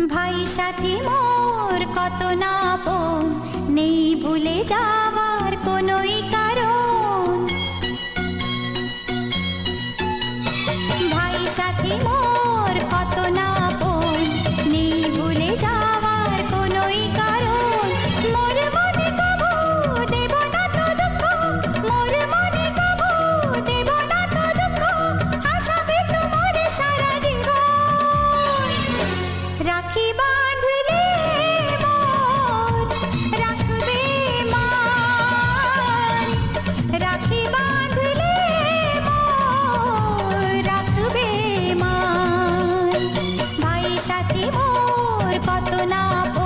ভাই সাথী মোর কত না আপন, নেই ভুলে যাওয়ার কোনোই কারণ। ভাই সাথী মোর কত না আপন, নেই ভুলে যাওয়ার কোনোই কারণ। মোর মনে কবু দেব না তো দুঃখ, মোর মনে কবু দেব না তো দুঃখ, আশাবে তোমার সারা জীবন। রাখি বাঁধলে মোর রাখবে মান, রাখি বাঁধলে মোর রাখবে মান। ভাই সাথী মোর কত না আপন,